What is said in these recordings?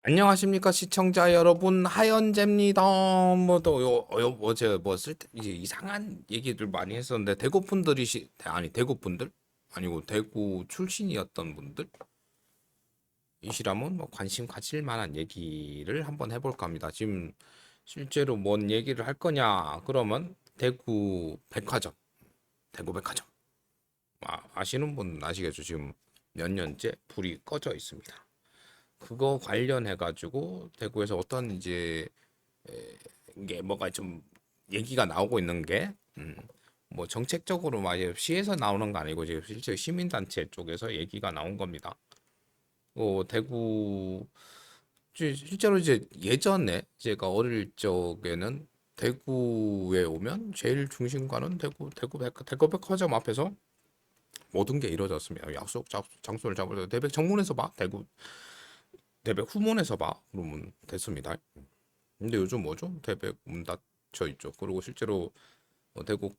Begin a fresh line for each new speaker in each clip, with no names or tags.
안녕하십니까 시청자 여러분, 하연재입니다. 어제 이제 이상한 얘기들 많이 했었는데, 대구 분들이시 아니 대구 분들 아니고 대구 출신이었던 분들이시라면 뭐 관심 가질 만한 얘기를 한번 해볼까 합니다. 지금 실제로 뭔 얘기를 할 거냐 그러면 대구 백화점 아시는 분 아시겠죠? 지금 몇 년째 불이 꺼져 있습니다. 그거 관련해 가지고 대구에서 어떤 이제 이게 뭐가 좀 얘기가 나오고 있는 게, 뭐 정책적으로 막 시에서 나오는 거 아니고 지금 실제 시민단체 쪽에서 얘기가 나온 겁니다. 대구 실제로 이제 예전에 제가 어릴 적에는 대구에 오면 제일 중심가는 대구 백화점 앞에서 모든 게 이루어졌습니다. 장소를 잡을 때 대백 정문에서 봐, 대백 후문에서 봐, 그러면 됐습니다. 근데 요즘 뭐죠? 대백 문 닫혀 있죠. 그리고 실제로 대구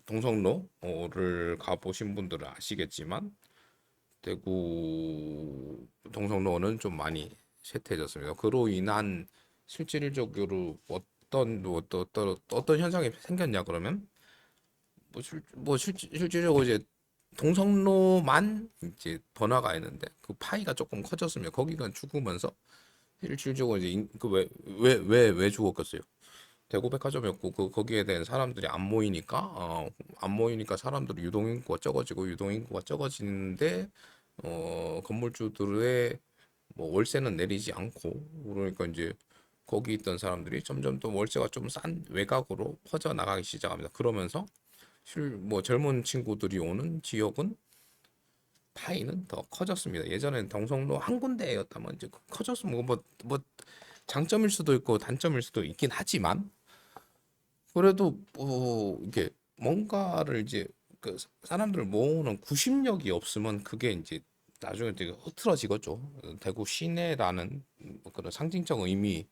동성로를 가보신 분들은 아시겠지만 대구 동성로는 좀 많이 쇠퇴해졌습니다. 그로 인한 실질적으로 어떤 현상이 생겼냐 그러면 실질적으로 이제 동성로만 이제 번화가 있는데 그 파이가 조금 커졌으면 거기가 죽으면서 실질적으로 이제 그왜왜 죽었겠어요? 대구백화점이었고 거기에 대한 사람들이 안 모이니까 사람들이 유동인구가 적어지고 유동인구가 적어지는데 건물주들의 뭐 월세는 내리지 않고 그러니까 이제 거기 있던 사람들이 점점 더 월세가 좀 싼 외곽으로 퍼져 나가기 시작합니다. 그러면서 뭐 젊은 친구들이 오는 지역은 파이는 더 커졌습니다. 예전엔 동성로 한 군데였다면 이제 커졌으면 뭐 장점일 수도 있고 단점일 수도 있긴 하지만 그래도 이게 뭔가를 이제 그 사람들을 모으는 구심력이 없으면 그게 이제 나중에 되게 흐트러지겠죠. 대구 시내라는 그런 상징적 의미를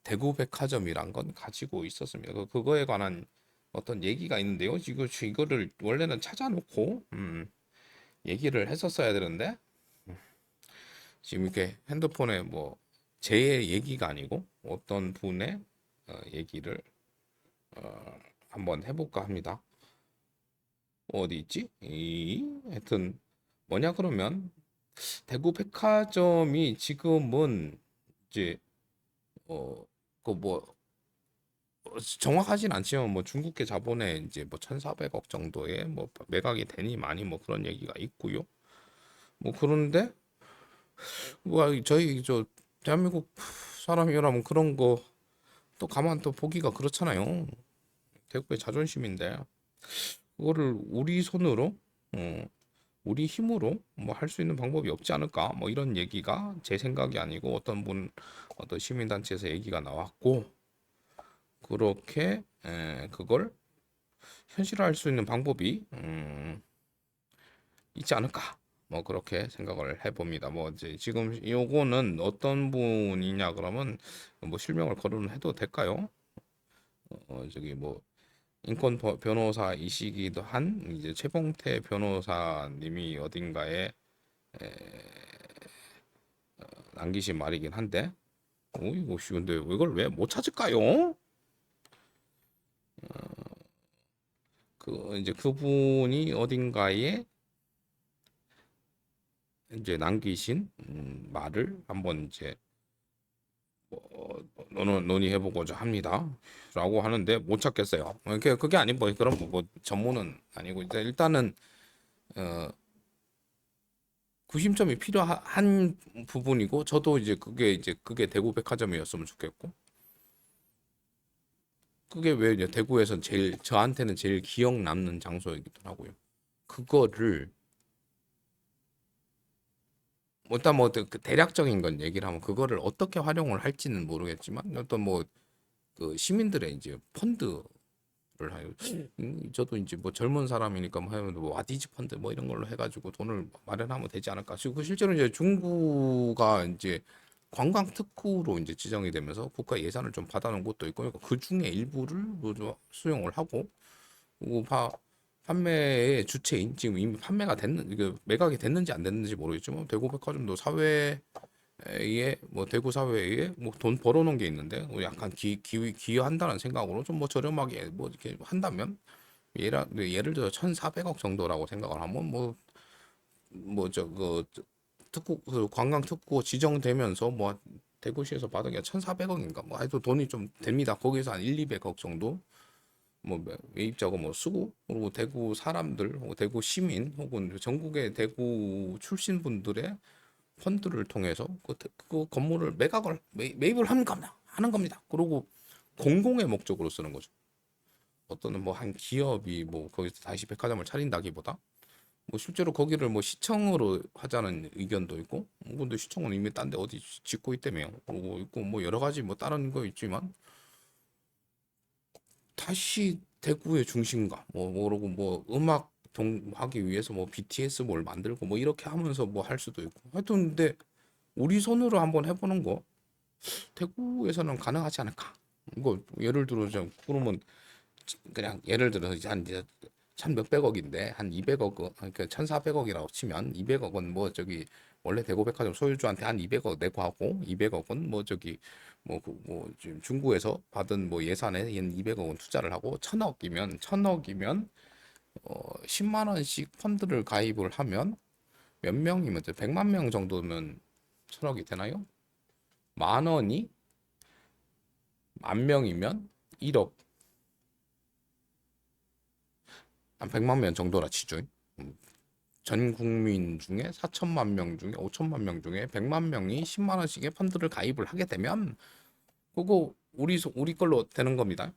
대구 백화점이란 건 가지고 있었습니다. 그거에 관한 어떤 얘기가 있는데요. 이거를 원래는 찾아놓고 얘기를 했었어야 되는데 지금 이렇게 핸드폰에 뭐 제 얘기가 아니고 어떤 분의 얘기를 한번 해볼까 합니다. 어디 있지? 하여튼 뭐냐 그러면 대구 백화점이 지금은 이제 어그뭐 정확하진 않지만 뭐 중국계 자본에 이제 뭐 1,400억 정도의 뭐 매각이 되니 많이 뭐 그런 얘기가 있고요. 뭐 그런데 뭐 저희 저 대한민국 사람이라면 그런 거 또 가만 또 보기가 그렇잖아요. 대구의 자존심인데 그거를 우리 손으로 어, 우리 힘으로 뭐 할 수 있는 방법이 없지 않을까? 뭐 이런 얘기가 제 생각이 아니고 어떤 시민단체에서 얘기가 나왔고 그렇게 그걸 현실화할 수 있는 방법이 있지 않을까? 뭐 그렇게 생각을 해봅니다. 뭐 이제 지금 요거는 어떤 분이냐 그러면 뭐 실명을 거론해도 될까요? 저기 뭐 인권 변호사이시기도 한 이제 최봉태 변호사님이 어딘가에 남기신 말이긴 한데, 이거 근데 이걸 왜 못 찾을까요? 그 이제 그분이 어딘가에 이제 남기신 말을 한번 이제 논의해보고자 합니다. 라고 하는데 못 찾겠어요. 그게 아닌 뭐 그런 뭐 전문은 아니고 일단은 어, 구심점이 필요한 부분이고 저도 이제 그게 대구 백화점이었으면 좋겠고 그게 왜 이제 대구에선 제일 저한테는 제일 기억 남는 장소이기도 하고요. 그거를 뭐 일단 뭐그 대략적인 건 얘기를 하면 그거를 어떻게 활용을 할지는 모르겠지만 어떤 뭐 그 시민들의 이제 펀드를 하요. 저도 이제 뭐 젊은 사람이니까 뭐 하면 뭐 와디즈 펀드 뭐 이런 걸로 해가지고 돈을 마련하면 되지 않을까. 지금 실제로 이제 중구가 이제 관광 특구로 이제 지정이 되면서 국가 예산을 좀 받아놓은 곳도 있고 그러니까 그 중에 일부를 뭐 수용을 하고 그리고 판매의 주체인 지금 이미 판매가 됐는 이게 매각이 됐는지 안 됐는지 모르겠지만 대구백화점도 사회에 뭐 대구 사회에 뭐 돈 벌어놓은 게 있는데 뭐 약간 기여한다는 생각으로 좀 뭐 저렴하게 뭐 이렇게 한다면 예를 들어 1,400억 정도라고 생각을 하면 뭐 저거 특구 그 관광 특구 지정되면서 뭐 대구시에서 받은 게 1,400억인가 뭐 하여튼 돈이 좀 됩니다. 거기서 한 1, 200억 정도 뭐 매입자고 뭐 수고 그리고 대구 사람들 혹은 대구 시민 혹은 전국의 대구 출신 분들의 펀드를 통해서 그 건물을 매입을 하는 겁니다. 그리고 공공의 목적으로 쓰는 거죠. 어떤 뭐 한 기업이 뭐 거기서 다시 백화점을 차린다기보다 뭐 실제로 거기를 뭐 시청으로 하자는 의견도 있고 근데 시청은 이미 딴데 어디 짓고 있다며요. 그리고 있고 뭐 여러 가지 뭐 다른 거 있지만 다시 대구의 중심가 뭐 모르고 뭐 음악 하기 위해서 뭐 BTS 뭘 만들고 뭐 이렇게 하면서 뭐 할 수도 있고 하여튼 근데 우리 손으로 한번 해보는 거 대구에서는 가능하지 않을까? 이거 예를 들어 좀 그러면 그냥 예를 들어서 이제 천 몇백억인데 한 200억 그러니까 1,400억이라고 치면 200억은 뭐 저기 원래 대구백화점 소유주한테 한 200억 내고 하고 200억은 뭐 저기 뭐 지금 중구에서 받은 뭐 예산에 200억은 투자를 하고 1,000억이면 10만 원씩 펀드를 가입을 하면 몇 명이면 100만 명 정도면 1,000억이 되나요? 만 원이 만 명이면 1억 한 100만 명 정도라 치죠. 음, 전 국민 중에 4천만 명 중에 5천만 명 중에 100만 명이 10만 원씩의 펀드를 가입을 하게 되면 그거 우리 걸로 되는 겁니다.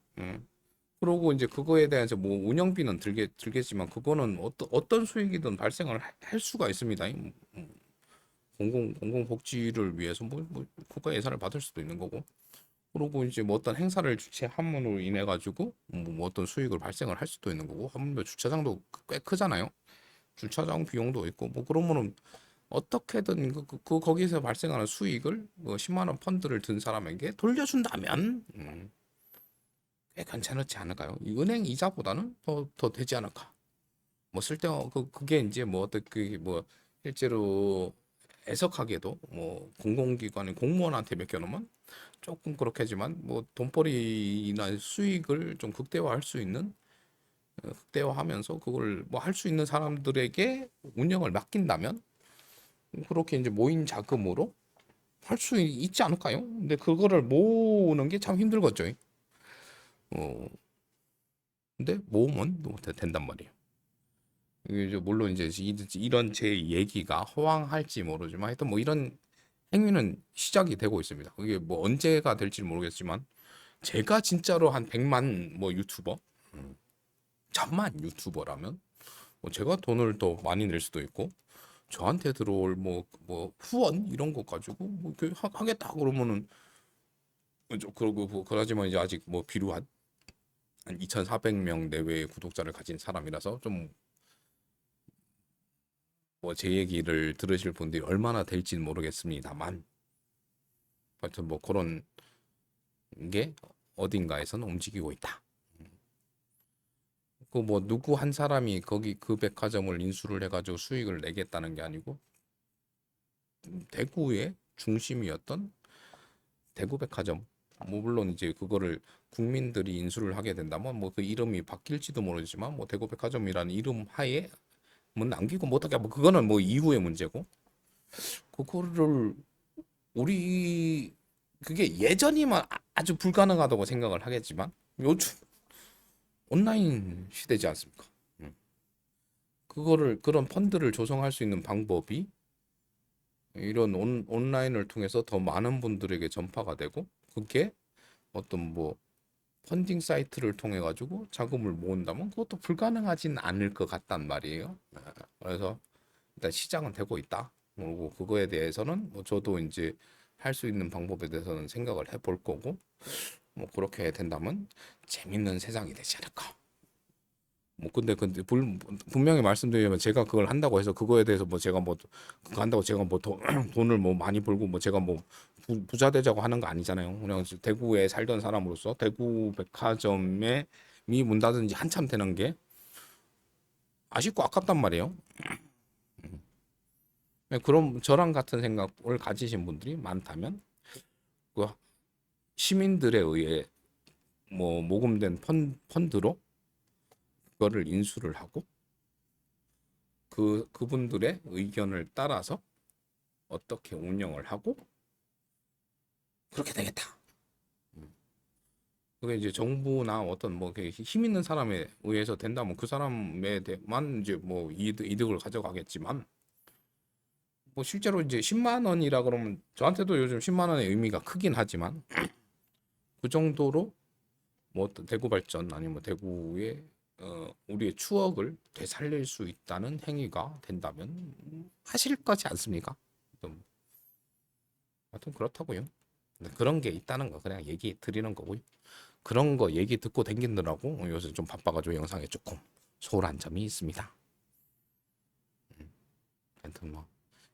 그러고 이제 그거에 대해서 뭐 운영비는 들겠지만 그거는 어떤 수익이든 발생을 할 수가 있습니다. 공공복지를 위해서 뭐 국가 예산을 받을 수도 있는 거고. 그리고 이제 뭐 어떤 행사를 주최함으로 인해 가지고 뭐 어떤 수익을 발생을 할 수도 있는 거고 하물며 주차장도 꽤 크잖아요. 주차장 비용도 있고 뭐 그러면은 어떻게든 거기서 발생하는 수익을 뭐 10만 원 펀드를 든 사람에게 돌려준다면 꽤 괜찮지 않을까요? 이 은행 이자보다는 더 되지 않을까? 뭐 쓸데없 그게 이제 뭐 어떻게 뭐 실제로 애석하게도 뭐 공공기관의 공무원한테 맡겨놓으면 조금 그렇겠지만 뭐 돈벌이나 수익을 좀 극대화할 수 있는 극대화하면서 그걸 뭐 할 수 있는 사람들에게 운영을 맡긴다면 그렇게 이제 모인 자금으로 할 수 있지 않을까요? 근데 그거를 모으는 게 참 힘들겠죠. 어, 근데 모으면 또 된단 말이에요. 이게 이제 물론 이제 이런 제 얘기가 허황할지 모르지만 하여튼 뭐 이런 행위는 시작이 되고 있습니다. 그게 뭐 언제가 될지 모르겠지만 제가 진짜로 한 100만 뭐 유튜버, 음, 1,000만 유튜버라면 뭐 제가 돈을 더 많이 낼 수도 있고 저한테 들어올 뭐 후원 이런 거 가지고 뭐 이렇게 하겠다 그러면은 그러고 뭐 그러지만 이제 아직 뭐 비루한 한 2,400명 내외의 구독자를 가진 사람이라서 좀 뭐 제 얘기를 들으실 분들이 얼마나 될지는 모르겠습니다만 하여튼 뭐 그런 게 어딘가에서는 움직이고 있다. 그 뭐 누구 한 사람이 거기 그 백화점을 인수를 해가지고 수익을 내겠다는 게 아니고 대구의 중심이었던 대구백화점 뭐 물론 이제 그거를 국민들이 인수를 하게 된다면 뭐 그 이름이 바뀔지도 모르지만 뭐 대구백화점이라는 이름 하에 뭐 남기고 못하게 뭐 그거는 뭐 이후의 문제고 그거를 우리 그게 예전이면 아주 불가능하다고 생각을 하겠지만 요즘 온라인 시대지 않습니까? 음. 그거를 그런 펀드를 조성할 수 있는 방법이 이런 온라인을 통해서 더 많은 분들에게 전파가 되고 그게 어떤 뭐 펀딩 사이트를 통해 가지고 자금을 모은다면 그것도 불가능하진 않을 것 같단 말이에요. 그래서 일단 시장은 되고 있다. 그리고 그거에 대해서는 뭐 저도 이제 할 수 있는 방법에 대해서는 생각을 해볼 거고 뭐 그렇게 된다면 재밌는 세상이 되지 않을까. 뭐 근데 분명히 말씀드리면 제가 그걸 한다고 해서 그거에 대해서 뭐 제가 뭐 그거 한다고 제가 뭐 돈을 뭐 많이 벌고 뭐 제가 뭐 부자 되자고 하는 거 아니잖아요. 그냥 대구에 살던 사람으로서 대구 백화점에 미 문 닫은 지 한참 되는 게 아쉽고 아깝단 말이에요. 네, 그럼 저랑 같은 생각을 가지신 분들이 많다면 그 시민들에 의해 뭐 모금된 펀드로 그거를 인수를 하고 그분들의 의견을 따라서 어떻게 운영을 하고 그렇게 되겠다. 그게 이제 정부나 어떤 뭐 힘 있는 사람에 의해서 된다면 그 사람에 대만 이제 뭐 이득을 가져가겠지만 뭐 실제로 이제 10만 원이라 그러면 저한테도 요즘 10만 원의 의미가 크긴 하지만 그 정도로 뭐 어떤 대구 발전 아니면 뭐 대구의 우리의 추억을 되살릴 수 있다는 행위가 된다면 하실 거지 않습니까? 좀 하여튼 그렇다고요. 그런 게 있다는 거 그냥 얘기 드리는 거고요. 그런 거 얘기 듣고 댕기느라고 요새 좀 바빠가지고 영상에 조금 소홀한 점이 있습니다. 하여튼 뭐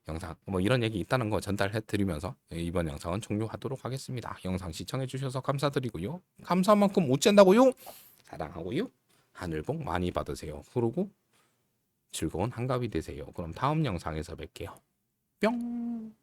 영상 뭐 이런 얘기 있다는 거 전달해 드리면서 이번 영상은 종료하도록 하겠습니다. 영상 시청해 주셔서 감사드리고요. 감사한 만큼 못 잰다고요. 사랑하고요. 하늘 복 많이 받으세요. 그리고 즐거운 한가위 되세요. 그럼 다음 영상에서 뵐게요. 뿅.